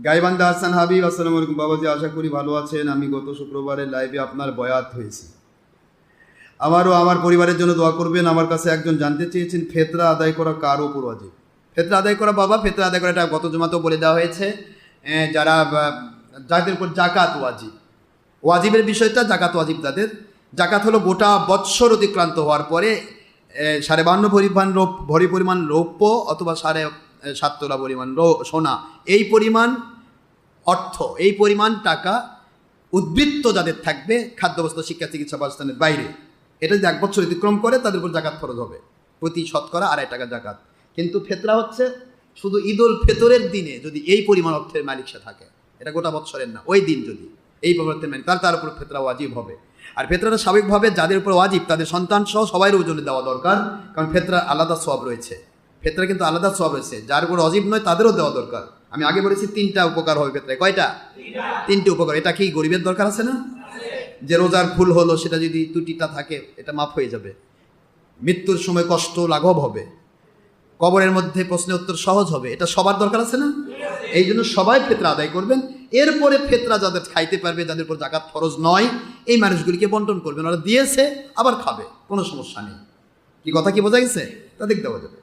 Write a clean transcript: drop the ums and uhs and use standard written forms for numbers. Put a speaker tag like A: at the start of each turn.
A: গাইবান্ধা হাসান হাবিব, আসসালামু আলাইকুম বাবাজি, আশা করি ভালো আছেন। আমি গত শুক্রবারের লাইভে আপনার বয়াত হয়েছি। আমারও আমার পরিবারের জন্য দোয়া করবেন। আমার কাছে একজন জানতে চেয়েছেন ফেতরা আদায় করা কার ওপর ওয়াজিব। ফেতরা আদায় করা বাবা, ফেতরা আদায় করা এটা গত জুমাতেও বলে দেওয়া হয়েছে। যাদের উপর জাকাত ওয়াজিব, ওয়াজিবের বিষয়টা জাকাত ওয়াজিব তাদের। জাকাত হলো গোটা বৎসর অতিক্রান্ত হওয়ার পরে 52 ভরি পরিমাণ রৌপ্য অথবা 7.5 তোলা পরিমাণ সোনা, এই পরিমাণ অর্থ, এই পরিমাণ টাকা উদ্বৃত্ত যাদের থাকবে খাদ্যবস্ত্র, শিক্ষা, চিকিৎসা বাসস্থানের বাইরে, এটা যদি 1 বছর অতিক্রম করে তাদের উপর জাকাত ফরজ হবে, প্রতি শতকরা 2.5 টাকা জাকাত। কিন্তু ফেতরা হচ্ছে শুধু ঈদুল ফিতরের দিনে যদি এই পরিমাণ অর্থের মালিক সে থাকে, এটা গোটা বৎসরের না, ওই দিন যদি এই পরিমাণের মালিক তার উপর ফেতরা ওয়াজিব হবে। আর ফেতরাটা স্বাভাবিকভাবে যাদের উপর ওয়াজিব তাদের সন্তান সহ সবাই ওজনে দেওয়া দরকার, কারণ ফেতরা আলাদা সওয়াব রয়েছে। ফেতরা কিন্তু আলাদা সওয়াব রয়েছে, যার উপর ওয়াজিব নয় তাদেরও দেওয়া দরকার। আমি আগে বলেছি 3টা উপকার হবে ফেতরায়। কয়টা? 3টে উপকার। এটা কি গরিবের দরকার আছে না? যে রোজার ভুল হলো সেটা যদি ত্রুটিটা থাকে এটা মাফ হয়ে যাবে, মৃত্যুর সময় কষ্ট লাঘব হবে, কবরের মধ্যে প্রশ্নের উত্তর সহজ হবে, এটা সবার দরকার আছে না? এই জন্য সবাই ফেতরা আদায় করবেন। এরপরে ফেতরা যাদের খাইতে পারবে, যাদের উপর জাকাত ফরজ নয়, এই মানুষগুলিকে বন্টন করবেন। ওরা দিয়েছে আবার খাবে, কোনো সমস্যা নেই। কি কথা কি বোঝা গেছে? তাদের দেওয়া যাবে।